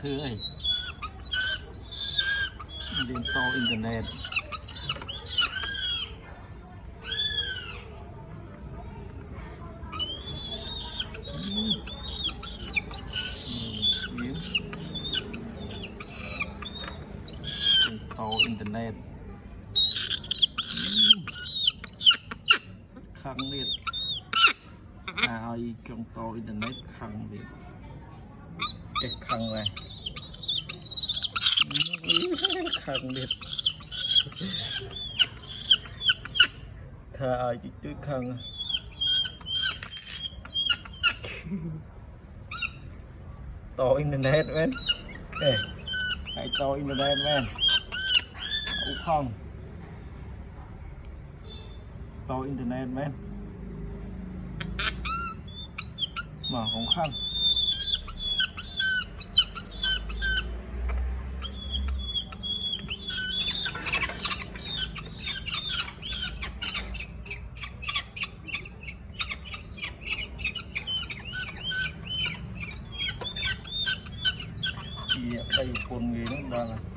thưa ấy liên to internet to internet khăn liệt ai trong to internet khăn liệt cái khăn này khăn liệt thà ai chỉ chơi khăn to internet men ê hãy to internet men không to internet men mà không khăn đây con gì nó đang